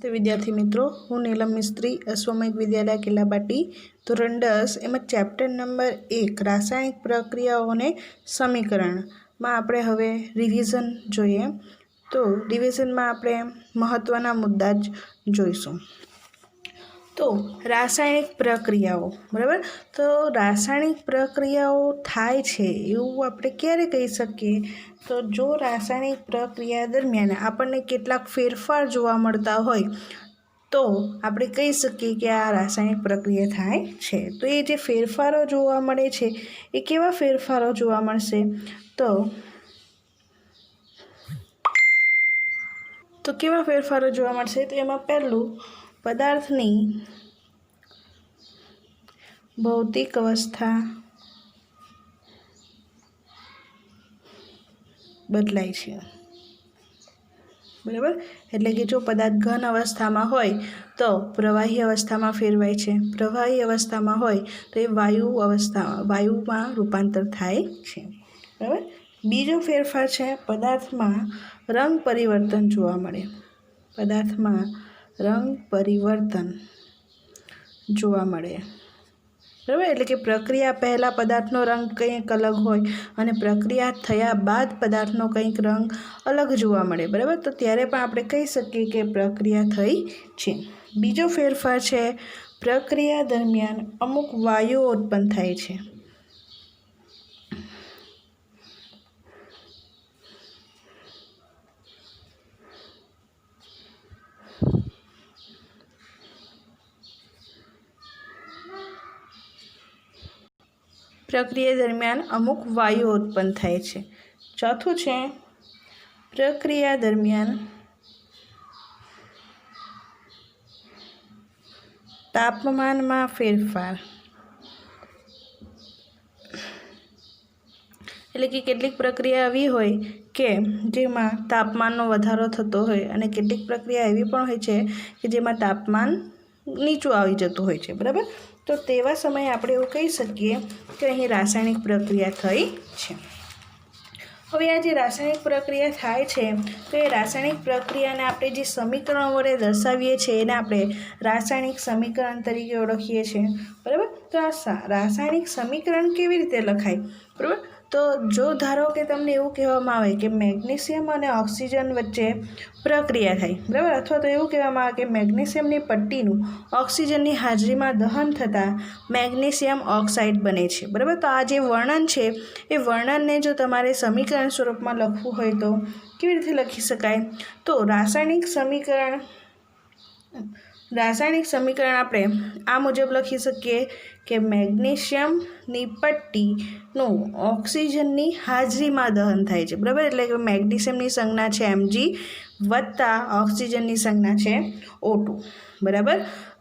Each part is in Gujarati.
નમસ્તે વિદ્યાર્થી મિત્રો, હું નીલમ મિસ્ત્રી, અશ્વમેઘ વિદ્યાલય કિલ્લાપાટી, ધોરણ 10 એમાં ચેપ્ટર નંબર 1 રાસાયણિક પ્રક્રિયાઓ અને સમીકરણમાં આપણે હવે રિવિઝન જોઈએ. તો રિવિઝનમાં આપણે મહત્ત્વના મુદ્દા જ જોઈશું. તો રાસાયણિક પ્રક્રિયાઓ, બરાબર. તો રાસાયણિક પ્રક્રિયાઓ થાય છે એવું આપણે ક્યારે કહી શકીએ? તો જો રાસાયણિક પ્રક્રિયા દરમિયાન આપણને કેટલાક ફેરફાર જોવા મળતા હોય તો આપણે કહી શકીએ કે આ રાસાયણિક પ્રક્રિયા થાય છે. તો એ જે ફેરફારો જોવા મળે છે એ કેવા ફેરફારો જોવા મળશે? તો કેવા ફેરફારો જોવા મળશે? તો એમાં પહેલું, પદાર્થની ભૌતિક અવસ્થા બદલાય છે, બરાબર. એટલે કે જો પદાર્થ ઘન અવસ્થામાં હોય તો પ્રવાહી અવસ્થામાં ફેરવાય છે, પ્રવાહી અવસ્થામાં હોય તો એ વાયુમાં રૂપાંતર થાય છે, બરાબર. બીજો ફેરફાર છે પદાર્થમાં રંગ પરિવર્તન જોવા મળે. પદાર્થમાં રંગ પરિવર્તન જોવા મળે, બરાબર. એટલે કે પ્રક્રિયા પહેલાં પદાર્થનો રંગ કંઈક અલગ હોય અને પ્રક્રિયા થયા બાદ પદાર્થનો કંઈક રંગ અલગ જોવા મળે, બરાબર. તો ત્યારે પણ આપણે કહી શકીએ કે પ્રક્રિયા થઈ છે. બીજો ફેરફાર છે પ્રક્રિયા દરમિયાન અમુક વાયુઓ ઉત્પન્ન થાય છે. પ્રક્રિયા દરમિયાન અમુક વાયુઓ ઉત્પન્ન થાય છે. ચોથું છે પ્રક્રિયા દરમિયાન તાપમાનમાં ફેરફાર. એટલે કે કેટલીક પ્રક્રિયા એવી હોય કે જેમાં તાપમાનનો વધારો થતો હોય અને કેટલીક પ્રક્રિયા એવી પણ હોય છે કે જેમાં તાપમાન નીચું આવી જતું હોય છે, બરાબર. તો તેવા સમયે આપણે એવું કહી શકીએ કે અહીં રાસાયણિક પ્રક્રિયા થઈ છે. હવે આ જે રાસાયણિક પ્રક્રિયા થાય છે તો એ રાસાયણિક પ્રક્રિયાને આપણે જે સમીકરણ વડે દર્શાવીએ છીએ એને આપણે રાસાયણિક સમીકરણ તરીકે ઓળખીએ છીએ, બરાબર. તો આ રાસાયણિક સમીકરણ કેવી રીતે લખાય? બરાબર. તો જો ધારો કે તમને એવું કહેવામાં આવે કે મેગ્નેશિયમ અને ઓક્સિજન વચ્ચે પ્રક્રિયા થાય, બરાબર, અથવા તો એવું કહેવામાં આવે કે મેગ્નેશિયમની પટ્ટીનું ઓક્સિજનની હાજરીમાં દહન થતાં મેગ્નેશિયમ ઓક્સાઇડ બને છે, બરાબર. તો આ જે વર્ણન છે એ વર્ણનને જો તમારે સમીકરણ સ્વરૂપમાં લખવું હોય તો કેવી રીતે લખી શકાય? તો રાસાયણિક સમીકરણ આપણે આ મુજબ લખી શકીએ કે મેગ્નેશિયમની પટ્ટીનું ઓક્સિજનની હાજરીમાં દહન થાય છે, બરાબર. એટલે કે મેગ્નેશિયમની સંજ્ઞા છે Mg વત્તા ઓક્સિજનની સંજ્ઞા છે O2, બરાબર.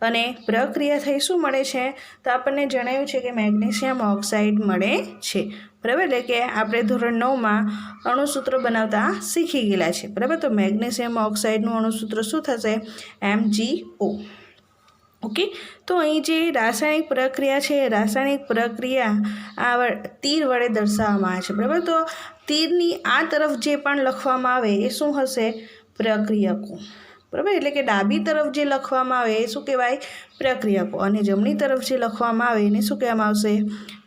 અને પ્રક્રિયા થઈ શું મળે છે? તો આપણને જણાવ્યું છે કે મેગ્નેશિયમ ઓક્સાઇડ મળે છે, બરાબર. એટલે કે આપણે ધોરણ 9માં અણુસૂત્ર બનાવતા શીખી ગયેલા છે, બરાબર. તો મેગ્નેશિયમ ઓક્સાઇડનું અણુસૂત્ર શું થશે? MgO. ઓકે. તો અહીં જે રાસાયણિક પ્રક્રિયા છે રાસાયણિક પ્રક્રિયા આ તીર વડે દર્શાવવામાં આવે છે, બરાબર. તો તીરની આ તરફ જે પણ લખવામાં આવે એ શું હશે? પ્રક્રિયકો, બરાબર. એટલે કે ડાબી તરફ જે લખવામાં આવે એ શું કહેવાય? પ્રક્રિયકો. અને જમણી તરફ જે લખવામાં આવે એને શું કહેવામાં આવશે?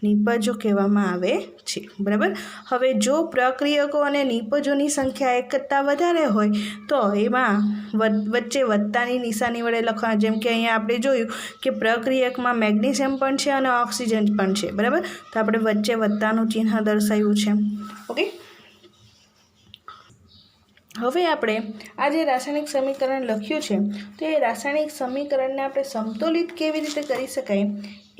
નિપજો કહેવામાં આવે છે, બરાબર. હવે જો પ્રક્રિયકો અને નિપજોની સંખ્યા એક કરતાં વધારે હોય તો એમાં વચ્ચે વત્તાની નિશાની વડે લખવા. જેમ કે અહીંયા આપણે જોયું કે પ્રક્રિયકમાં મેગ્નેશિયમ પણ છે અને ઓક્સિજન પણ છે, બરાબર. તો આપણે વચ્ચે વત્તાનું ચિહ્ન દર્શાવ્યું છે. ઓકે. હવે આપણે આ જે રાસાયણિક સમીકરણ લખ્યું છે તો એ રાસાયણિક સમીકરણને આપણે સમતોલિત કેવી રીતે કરી શકાય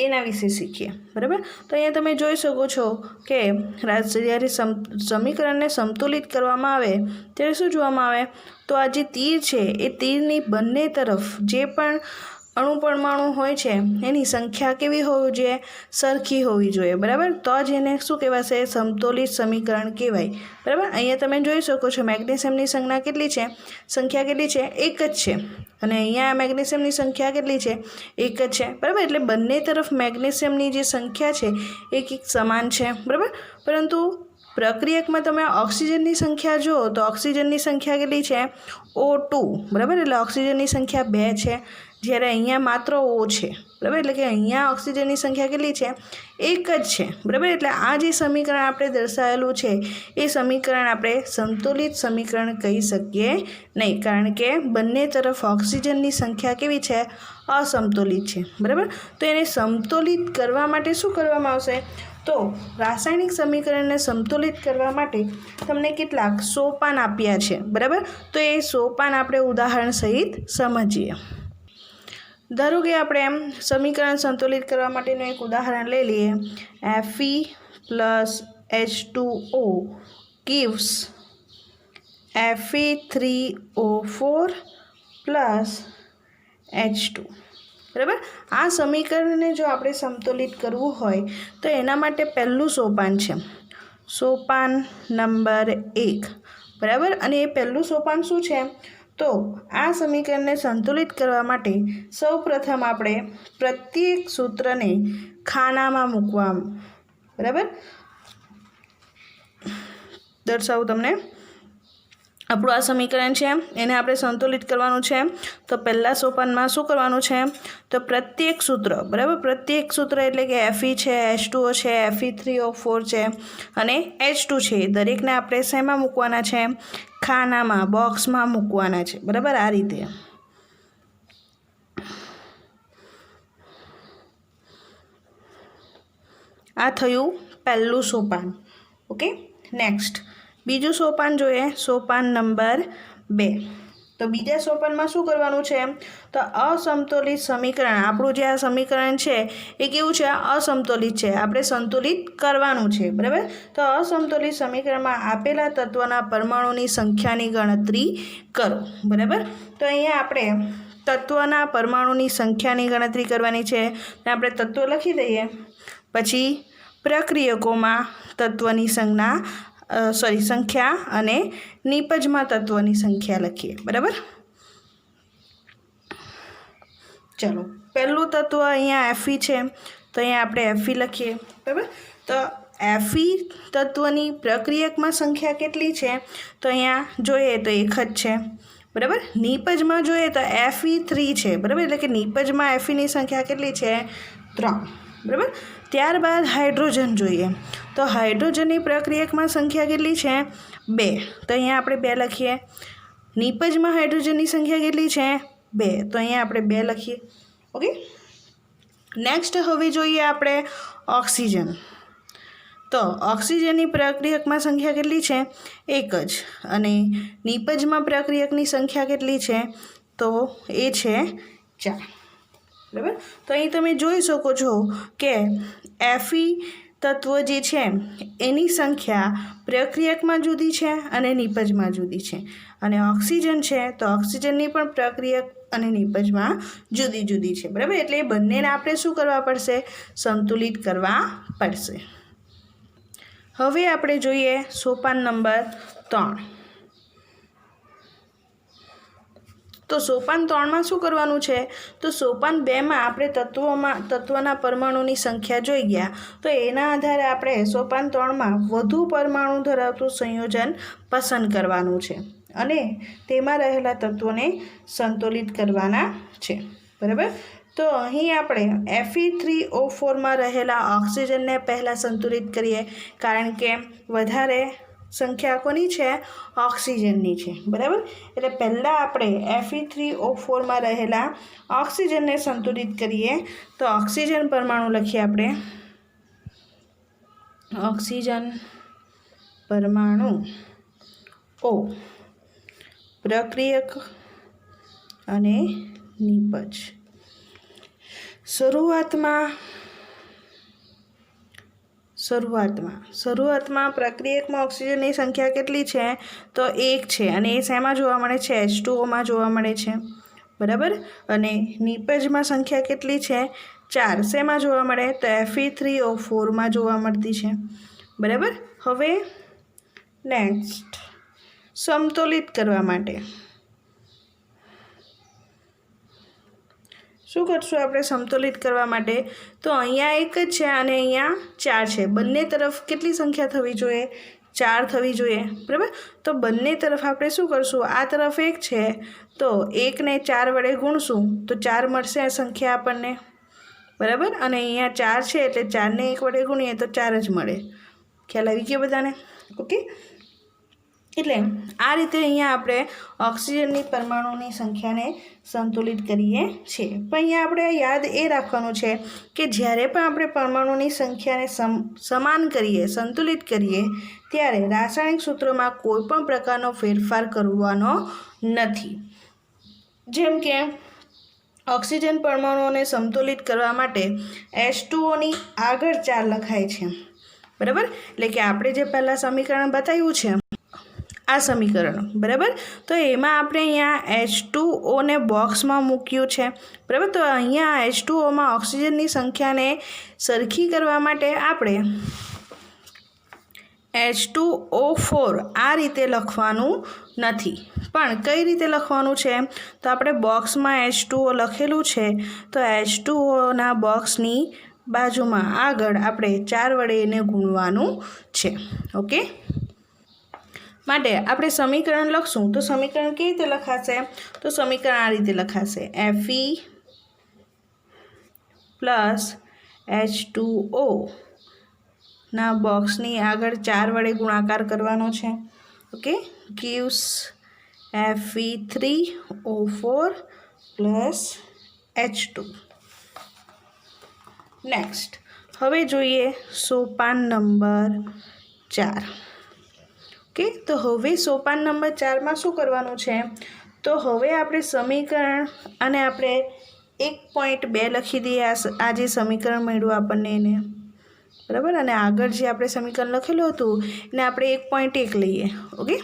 એના વિશે શીખીએ, બરાબર. તો અહીંયા તમે જોઈ શકો છો કે જ્યારે સમીકરણને સંતુલિત કરવામાં આવે ત્યારે શું જોવામાં આવે? તો આ જે તીર છે એ તીરની બંને તરફ જે પણ અણુ પરમાણુ હોય છે એની સંખ્યા કેવી હોવી જોઈએ? સરખી હોવી જોઈએ, બરાબર. તો જ એને શું કહેવાશે? સમતોલિત સમીકરણ કહેવાય, બરાબર. અહીંયા તમે જોઈ શકો છો મેગ્નેશિયમની સંખ્યા કેટલી છે? એક જ છે. અને અહીંયા મેગ્નેશિયમની સંખ્યા કેટલી છે? એક જ છે, બરાબર. એટલે બંને તરફ મેગ્નેશિયમની જે સંખ્યા છે એક સમાન છે, બરાબર. પરંતુ પ્રક્રિયકમાં તમે ઓક્સિજનની સંખ્યા જુઓ તો ઓક્સિજનની સંખ્યા કેટલી છે O2 બરાબર, એટલે ઓક્સિજનની સંખ્યા 2 છે, જ્યારે અહીંયા માત્ર O છે બરાબર, એટલે કે અહીંયા ઓક્સિજનની સંખ્યા કેટલી છે 1 જ છે બરાબર. એટલે આ જે સમીકરણ આપણે દર્શાવેલું છે એ સમીકરણ આપણે સંતુલિત સમીકરણ કહી શકીએ નહીં, કારણ કે બંને તરફ ઓક્સિજનની સંખ્યા કેવી છે અસમતુલિત છે બરાબર. તો એને સમતુલિત કરવા માટે શું કરવામાં આવશે, તો રાસાયણિક સમીકરણને સંતુલિત કરવા માટે તમને કેટલાક સોપાન આપ્યા છે બરાબર. તો એ સોપાન આપણે ઉદાહરણ સહિત સમજીએ. ધારો કે આપણે એમ સમીકરણ સંતુલિત કરવા માટેનું એક ઉદાહરણ લઈ લઈએ. Fe + H2O gives Fe3O4 + H2 બરાબર. આ સમીકરણને જો આપણે સંતુલિત કરવું હોય તો એના માટે પહેલું સોપાન છે સોપાન નંબર 1 બરાબર. અને એ પહેલું સોપાન શું છે, તો આ સમીકરણને સંતુલિત કરવા માટે સૌપ્રથમ આપણે પ્રત્યેક સૂત્રને ખાનામાં મૂકવા બરાબર. દર્શાવું તમને. આપણું આ સમીકરણ છે એને આપણે સંતુલિત કરવાનું છે. તો પહેલાં સોપાનમાં શું કરવાનું છે, તો પ્રત્યેક સૂત્ર બરાબર, પ્રત્યેક સૂત્ર એટલે કે Fe છે, H2O છે, Fe3O4 છે અને H2 છે, દરેકને આપણે શેમાં મૂકવાના છે, ખાનામાં બોક્સમાં મૂકવાના છે બરાબર. આ રીતે આ થયું પહેલું સોપાન. ઓકે, નેક્સ્ટ બીજું સોપાન જોઈએ, સોપાન નંબર 2. તો બીજા સોપાનમાં શું કરવાનું છે, તો અસમતુલિત સમીકરણ, આપણું જે આ સમીકરણ છે એ કેવું છે અસમતુલિત છે, આપણે સંતુલિત કરવાનું છે બરાબર. તો અસમતુલિત સમીકરણમાં આપેલા તત્વના પરમાણુની સંખ્યાની ગણતરી કરો બરાબર. તો અહીંયા આપણે તત્વના પરમાણુની સંખ્યાની ગણતરી કરવાની છે. આપણે તત્વ લખી દઈએ, પછી પ્રક્રિયકોમાં તત્વની સંખ્યા અને નિપજમાં તત્વની સંખ્યા લખીએ બરાબર. ચલો, પહેલું તત્વ અહીંયા Fe છે, તો અહીંયા આપણે Fe લખીએ બરાબર. તો Fe તત્વની પ્રક્રિયકમાં સંખ્યા કેટલી છે, તો અહીંયા જોઈએ તો 1 જ છે બરાબર. નિપજમાં જોઈએ તો Fe3 છે બરાબર, એટલે કે નિપજમાં Feની સંખ્યા કેટલી છે 3 બરાબર. ત્યારબાદ હાઇડ્રોજન જોઈએ તો હાઇડ્રોજનની પ્રક્રિયકમાં સંખ્યા કેટલી છે 2, તો અહીંયા આપણે 2 લખીએ. નિપજમાં હાઇડ્રોજનની સંખ્યા કેટલી છે 2, તો અહીંયા આપણે 2 લખીએ. ઓકે, નેક્સ્ટ હવે જોઈએ આપણે ઓક્સિજન. તો ઓક્સિજનની પ્રક્રિયકમાં સંખ્યા કેટલી છે 1 જ, અને નિપજમાં પ્રક્રિયકની સંખ્યા કેટલી છે, તો એ છે 4 બરાબર. તો અહીં તમે જોઈ શકો છો કે Fe તત્વ જે છે એની સંખ્યા પ્રક્રિયકમાં જુદી છે અને નિપજમાં જુદી છે, અને ઓક્સિજન છે તો ઓક્સિજનની પણ પ્રક્રિયક અને નિપજમાં જુદી જુદી છે બરાબર. એટલે એ બંનેને આપણે શું કરવા પડશે, સંતુલિત કરવા પડશે. હવે આપણે જોઈએ સોપાન નંબર 3. તો સોપાન 3માં શું કરવાનું છે, તો સોપાન 2માં આપણે તત્વના પરમાણુની સંખ્યા જોઈ ગયા, તો એના આધારે આપણે સોપાન 3માં વધુ પરમાણુ ધરાવતું સંયોજન પસંદ કરવાનું છે અને તેમાં રહેલા તત્વોને સંતુલિત કરવાના છે બરાબર. તો અહીં આપણે Fe3O4માં રહેલા ઓક્સિજનને પહેલાં સંતુલિત કરીએ, કારણ કે વધારે સંખ્યા કોની છે, ઓક્સિજનની છે બરાબર. એટલે પહેલાં આપણે Fe3O4માં રહેલા ઓક્સિજનને સંતુલિત કરીએ. તો ઓક્સિજન પરમાણુ લખીએ આપણે, ઓક્સિજન પરમાણુ O, પ્રક્રિયક અને નિપજ. શરૂઆતમાં પ્રક્રિયકમાં ઓક્સિજનની સંખ્યા કેટલી છે, તો 1 છે, અને એ શેમાં જોવા મળે છે, H2Oમાં જોવા મળે છે બરાબર. અને નિપજમાં સંખ્યા કેટલી છે 4, શેમાં જોવા મળે, તો Fe3O4માં જોવા મળતી છે બરાબર. હવે નેક્સ્ટ સમતુલિત કરવા માટે શું કરશું આપણે સંતુલિત કરવા માટે, તો અહીંયા 1 જ છે અને અહીંયા 4 છે, બંને તરફ કેટલી સંખ્યા થવી જોઈએ, 4 થવી જોઈએ, બરાબર। તો બંને તરફ આપણે શું કરશું, આ તરફ 1 છે તો 1 ને 4 વડે ગુણશું તો 4 મળશે આ સંખ્યા આપણને, બરાબર। અને અહીંયા 4 છે એટલે 4 ને 1 વડે ગુણીએ તો 4 જ મળે। ખ્યાલ આવી ગયો બધાને? ઓકે, એટલે આ રીતે અહીંયા આપણે ઓક્સિજનની પરમાણુની સંખ્યાને સંતુલિત કરીએ છીએ। પણ અહીંયા આપણે યાદ એ રાખવાનું છે કે જ્યારે પણ આપણે પરમાણુની સંખ્યાને સમાન કરીએ, સંતુલિત કરીએ, ત્યારે રાસાયણિક સૂત્રોમાં કોઈ પણ પ્રકારનો ફેરફાર કરવાનો નથી। જેમ કે ઓક્સિજન પરમાણુઓને સંતુલિત કરવા માટે H2Oની આગળ 4 લખાય છે, બરાબર। એટલે કે આપણે જે પહેલાં સમીકરણ બતાવ્યું છે આ સમીકરણ, બરાબર, તો એમાં આપણે અહીંયા H2O બોક્સમાં મૂક્યું છે, બરાબર। તો અહીંયા H2Oમાં ઓક્સિજનની સંખ્યાને સરખી કરવા માટે આપણે H2O4 આ રીતે લખવાનું નથી, પણ કઈ રીતે લખવાનું છે, તો આપણે બોક્સમાં H2O લખેલું છે તો H2Oના બોક્સની બાજુમાં આગળ આપણે 4 વડે એને ગુણવાનું છે, ઓકે। માટે આપણે સમીકરણ લખશું તો સમીકરણ કેવી રીતે લખાશે, તો સમીકરણ આ રીતે લખાશે, Fe પ્લસ H2O ના બોક્સની આગળ 4 વડે ગુણાકાર કરવાનો છે, okay, gives Fe3O4 plus H2। Next હવે જોઈએ સોપાન નંબર 4, ઓકે। તો હવે સોપાન નંબર 4માં શું કરવાનું છે, તો હવે આપણે સમીકરણ અને આપણે 1.2 લખી દઈએ, આ જે સમીકરણ મળ્યું આપણને એને, બરાબર। અને આગળ જે આપણે સમીકરણ લખેલું હતું એને આપણે 1.1 લઈએ, ઓકે।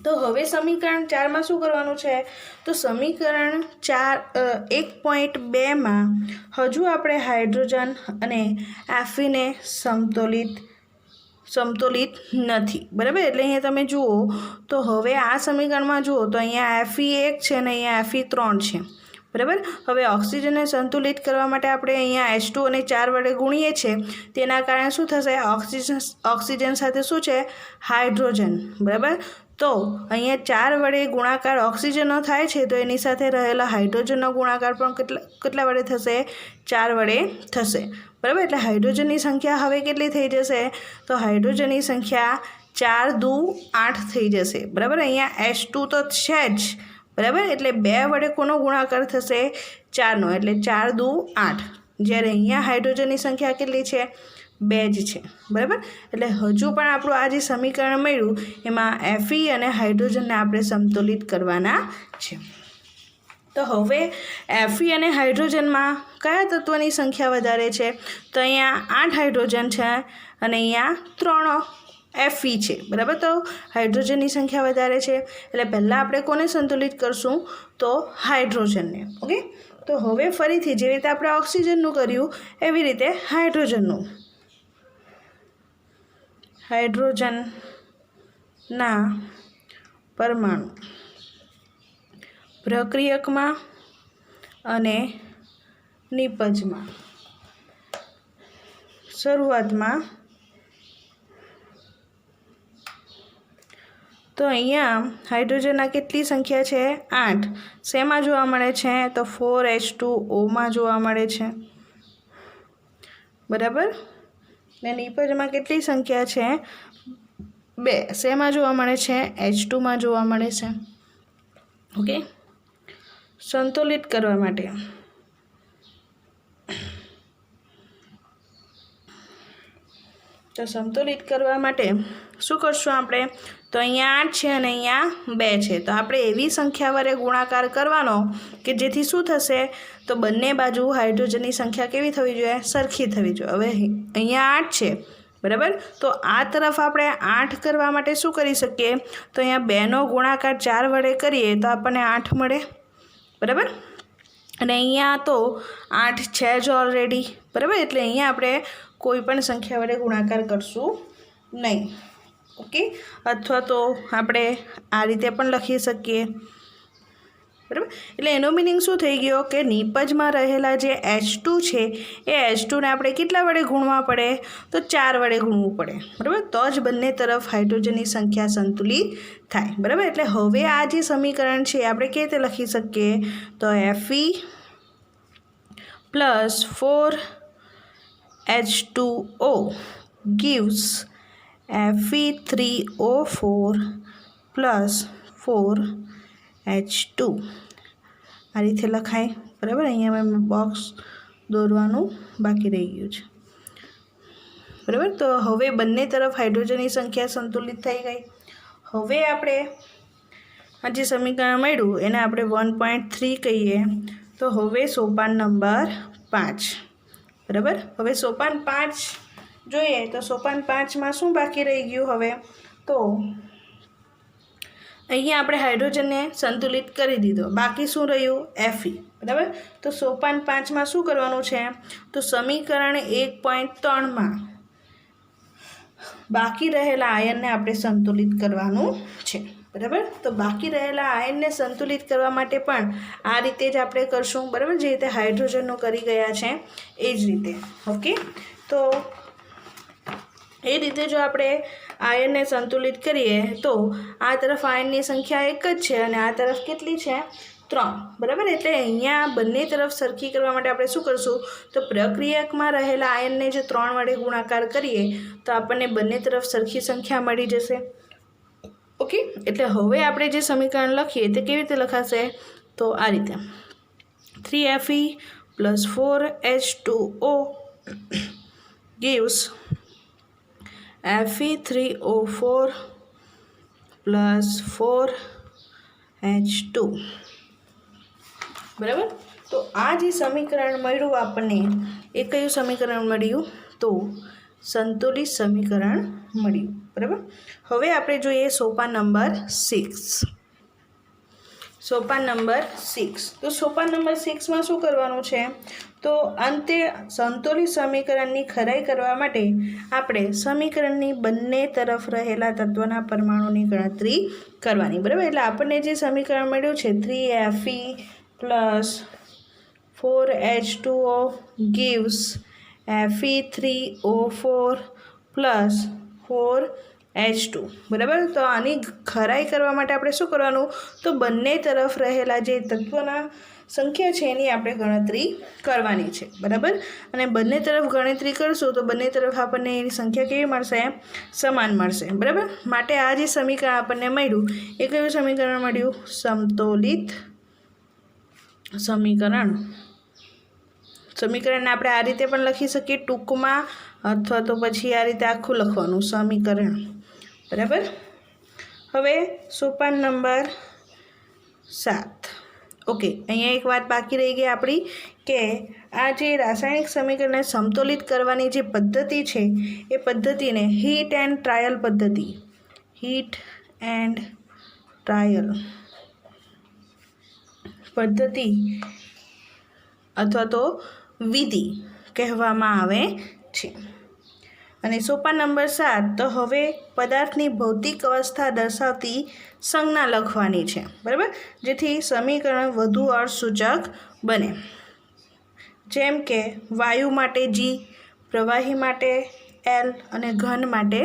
તો હવે સમીકરણ 4માં શું કરવાનું છે, તો સમીકરણ 1.2માં હજુ આપણે હાઇડ્રોજન અને Fe સમતોલિત નથી, બરાબર। એટલે અહીંયા તમે જુઓ તો હવે આ સમીકરણમાં જુઓ તો અહીંયા Fe 1 છે અને અહીંયા Fe 3 છે, બરાબર। હવે ઓક્સિજનને સંતુલિત કરવા માટે આપણે અહીંયા H2O ને 4 વડે ગુણીએ છીએ, તેના કારણે શું થશે, ઓક્સિજન સાથે શું છે, હાઇડ્રોજન, બરાબર। તો અહીંયા 4 વડે ગુણાકાર ઓક્સિજનનો થાય છે તો એની સાથે રહેલા હાઇડ્રોજનનો ગુણાકાર પણ કેટલા વડે થશે, 4 વડે થશે, બરાબર। એટલે હાઇડ્રોજનની સંખ્યા હવે કેટલી થઈ જશે, તો હાઇડ્રોજનની સંખ્યા 4 દુ 8 થઈ જશે, બરાબર। અહીંયા H2 તો છે જ, બરાબર। એટલે 2 વડે કોનો ગુણાકાર થશે, 4નો, એટલે 4 દુ 8, જ્યારે અહીંયા હાઇડ્રોજનની સંખ્યા કેટલી છે, 2 જ છે, બરાબર। એટલે હજુ પણ આપણું આ જે સમીકરણ મળ્યું એમાં Fe અને હાઇડ્રોજનને આપણે સમતોલિત કરવાના છે। તો હવે Fe અને હાઇડ્રોજનમાં કયા તત્વની સંખ્યા વધારે છે, તો અહીંયા 8 હાઇડ્રોજન છે અને અહીંયા 3 Fe છે, બરાબર। તો હાઇડ્રોજનની સંખ્યા વધારે છે એટલે પહેલાં આપણે કોને સંતુલિત કરશું, તો હાઇડ્રોજનને, ઓકે। તો હવે ફરીથી જેવી રીતે આપણે ઓક્સિજનનું કર્યું એવી રીતે હાઇડ્રોજનના પરમાણુ પ્રક્રિયકમાં અને નિપજમાં શરૂઆતમાં તો અહીંયા હાઇડ્રોજનના કેટલી સંખ્યા છે, 8, શેમાં જોવા મળે છે, તો 4H2Oમાં જોવા મળે છે, બરાબર। ને નિપજમાં કેટલી સંખ્યા છે, 2, શેમાં જોવા મળે છે, H2માં જોવા મળે છે, ઓકે। સંતુલિત કરવા માટે તો સંતુલિત કરવા માટે શું કરશું આપણે, તો અહીંયા 8 છે અને અહીંયા 2 છે, તો આપણે એવી સંખ્યા વડે ગુણાકાર કરવાનો કે જેથી શું થશે, તો બંને બાજુ હાઇડ્રોજનની સંખ્યા કેવી થવી જોઈએ, સરખી થવી જોઈએ। હવે અહીંયા 8 છે, બરાબર। તો આ તરફ આપણે 8 કરવા માટે શું કરી શકીએ, તો અહીંયા 2નો ગુણાકાર 4 વડે કરીએ તો આપણને 8 મળે, બરાબર। અને અહીંયા તો 8 છે જ ઓલરેડી, બરાબર। એટલે અહીંયા આપણે કોઈ પણ સંખ્યા વડે ગુણાકાર કરશું નહીં, ઓકે। અથવા તો આપણે આ રીતે પણ લખી શકીએ, બરાબર. એટલે એનો મિનિંગ શું થઈ ગયો કે નિપજમાં રહેલા જે H2 છે એ H2ને આપણે કેટલા વડે ગુણવા પડે? તો 4 વડે ગુણવું પડે. બરાબર. તો જ બંને તરફ હાઇડ્રોજનની સંખ્યા સંતુલિત થાય. બરાબર. એટલે હવે આ જે સમીકરણ છે આપણે કેવી રીતે લખી શકીએ? તો Fe plus 4H2O gives Fe3O4 plus 4H2 આ રીતે લખાય. બરાબર. અહીંયા મેં બોક્સ દોરવાનું બાકી રહી ગયું છે. બરાબર. તો હવે બંને તરફ હાઇડ્રોજનની સંખ્યા સંતુલિત થઈ ગઈ. હવે આપણે આ જે સમીકરણ મળ્યું એને આપણે 1.3 કહીએ. તો હવે સોપાન નંબર 5. બરાબર. હવે સોપાન 5 જોઈએ તો સોપાન 5માં શું બાકી રહી ગયું? હવે તો અહીંયા આપણે હાઇડ્રોજનને સંતુલિત કરી દીધો. બાકી શું રહ્યું? Fe. બરાબર. તો સોપાન 5માં શું કરવાનું છે? તો સમીકરણ 1.3માં બાકી રહેલા આયનને આપણે સંતુલિત કરવાનું છે. બરાબર. તો બાકી રહેલા આયનને સંતુલિત કરવા માટે પણ આ રીતે જ આપણે કરશું. બરાબર. જે રીતે હાઇડ્રોજનનું કરી ગયા છે એ જ રીતે. ઓકે. તો એ રીતે જો આપણે આયનને સંતુલિત કરીએ તો આ તરફ આયનની સંખ્યા 1 જ છે અને આ તરફ કેટલી છે? 3. બરાબર. એટલે અહીંયા બંને તરફ સરખી કરવા માટે આપણે શું કરશું? તો પ્રક્રિયકમાં રહેલા આયનને જો 3 વડે ગુણાકાર કરીએ તો આપણને બંને તરફ સરખી સંખ્યા મળી જશે. ઓકે. એટલે હવે આપણે જે સમીકરણ લખીએ તે કેવી રીતે લખાશે? તો આ રીતે 3Fe plus 4H2O gives Fe3O4 plus 4H2. બરાબર. તો આ જે સમીકરણ મળ્યું આપણને એ કયું સમીકરણ મળ્યું? તો સંતુલિત સમીકરણ મળ્યું. બરાબર. હવે આપણે જોઈએ સોપાન નંબર 6. સોપાન નંબર 6. તો સોપાન નંબર 6માં શું કરવાનું છે? તો અંતે સંતુલિત સમીકરણની ખરાઈ કરવા માટે આપણે સમીકરણની બંને તરફ રહેલા તત્વના પરમાણુની ગણતરી કરવાની. બરાબર. એટલે આપણને જે સમીકરણ મળ્યું છે 3Fe plus 4H2O gives Fe3O4 plus 4H2. બરાબર. તો આની ખરાઈ કરવા માટે આપણે શું કરવાનું? તો બંને તરફ રહેલા જે તત્વના સંખ્યા છે એની આપણે ગણતરી કરવાની છે. બરાબર. અને બંને તરફ ગણતરી કરશું તો બંને તરફ આપણને એની સંખ્યા કેવી મળશે? સમાન મળશે. બરાબર. માટે આ જે સમીકરણ આપણને મળ્યું એ કયું સમીકરણ મળ્યું? સમતોલિત સમીકરણ. સમીકરણને આપણે આ રીતે પણ લખી શકીએ ટૂંકમાં, અથવા તો પછી આ રીતે આખું લખવાનું સમીકરણ. બરાબર. હવે સોપાન નંબર 7. ઓકે. અહીંયા એક વાત બાકી રહી ગઈ આપણી કે આ જે રાસાયણિક સમીકરણને સમતોલિત કરવાની જે પદ્ધતિ છે એ પદ્ધતિને હીટ એન્ડ ટ્રાયલ પદ્ધતિ, હીટ એન્ડ ટ્રાયલ પદ્ધતિ અથવા તો વિધિ કહેવામાં આવે છે. અને સોપાન નંબર 7 તો હવે પદાર્થની ભૌતિક અવસ્થા દર્શાવતી સંજ્ઞા લખવાની છે. બરાબર. જેથી સમીકરણ વધુ અર્થસૂચક બને. જેમ કે વાયુ માટે G, પ્રવાહી માટે L અને ઘન માટે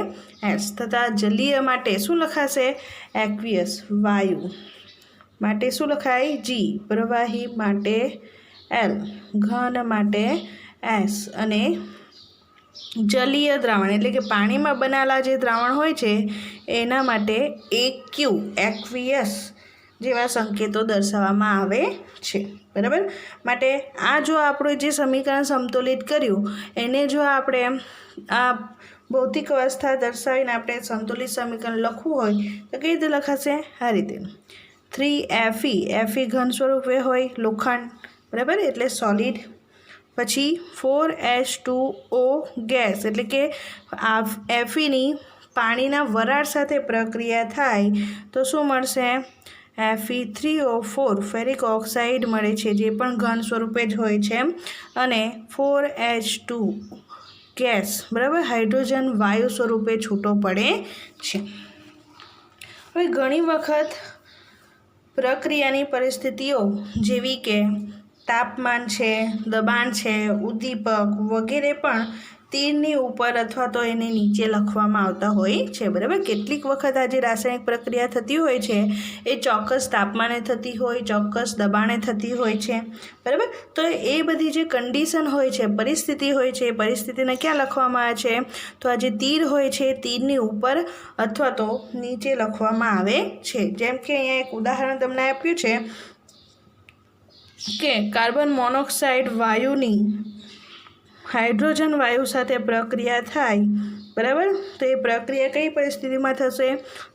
S તથા જલીય માટે શું લખાશે? એક્વિયસ. વાયુ માટે શું લખાય? G, પ્રવાહી માટે L, ઘન માટે S અને જલીય દ્રાવણ એટલે કે પાણીમાં બનાવેલા જે દ્રાવણ હોય છે એના માટે AQ, એક્વિયસ જેવા સંકેતો દર્શાવવામાં આવે છે. બરાબર. માટે આ જો આપણું જે સમીકરણ સમતોલિત કર્યું એને જો આપણે આ ભૌતિક અવસ્થા દર્શાવીને આપણે સંતુલિત સમીકરણ લખવું હોય તો કેવી રીતે લખાશે? આ રીતે 3Fe, Fe ઘન સ્વરૂપે હોય લોખંડ. બરાબર. એટલે સોલિડ. પછી 4H2O ગેસ એટલે કે આ Feની પાણીના વરાળ સાથે પ્રક્રિયા થાય તો શું મળશે? Fe3O4 ફેરિક ઓક્સાઇડ મળે છે જે પણ ઘન સ્વરૂપે જ હોય છે. અને 4H2 ગેસ. બરાબર. હાઇડ્રોજન વાયુ સ્વરૂપે છૂટો પડે છે. હવે ઘણી વખત પ્રક્રિયાની પરિસ્થિતિઓ જેવી કે તાપમાન છે, દબાણ છે, ઉદ્દીપક વગેરે પણ તીરની ઉપર અથવા તો એની નીચે લખવામાં આવતા હોય છે, બરાબર. કેટલીક વખત આ જે રાસાયણિક પ્રક્રિયા થતી હોય છે એ ચોક્કસ તાપમાને થતી હોય, ચોક્કસ દબાણે થતી હોય છે, બરાબર. તો એ બધી જે કન્ડિશન હોય છે, પરિસ્થિતિ હોય છે, એ પરિસ્થિતિને ક્યાં લખવામાં આવે છે? તો આ જે તીર હોય છે તીરની ઉપર અથવા તો નીચે લખવામાં આવે છે. જેમ કે અહીંયા એક ઉદાહરણ તમને આપ્યું છે કે કાર્બન મોનોક્સાઇડ વાયુની હાઇડ્રોજન વાયુ સાથે પ્રક્રિયા થાય, બરાબર. તો એ પ્રક્રિયા કઈ પરિસ્થિતિમાં થશે?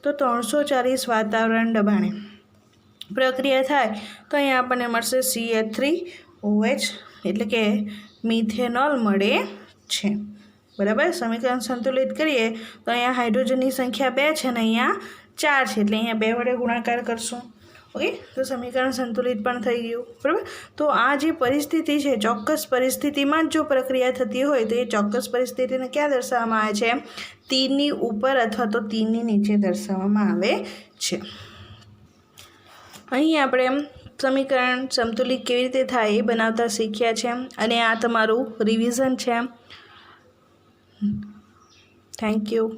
તો 340 વાતાવરણ દબાણે પ્રક્રિયા થાય તો અહીંયા આપણને મળશે CH3OH એટલે કે મિથેનોલ મળે છે, બરાબર. સમીકરણ સંતુલિત કરીએ તો અહીંયા હાઇડ્રોજનની સંખ્યા 2 છે અને અહીંયા 4 છે, એટલે અહીંયા 2 વડે ગુણાકાર કરશું. ઓકે, તો સમીકરણ સંતુલિત પણ થઈ ગયું, બરાબર. તો આ જે પરિસ્થિતિ છે, ચોક્કસ પરિસ્થિતિમાં જ જો પ્રક્રિયા થતી હોય તો એ ચોક્કસ પરિસ્થિતિને ક્યાં દર્શાવવામાં આવે છે? તીરની ઉપર અથવા તો તીરની નીચે દર્શાવવામાં આવે છે. અહીં આપણે સમીકરણ સંતુલિત કેવી રીતે થાય એ બનાવતા શીખ્યા છે અને આ તમારું રિવિઝન છે. Thank you.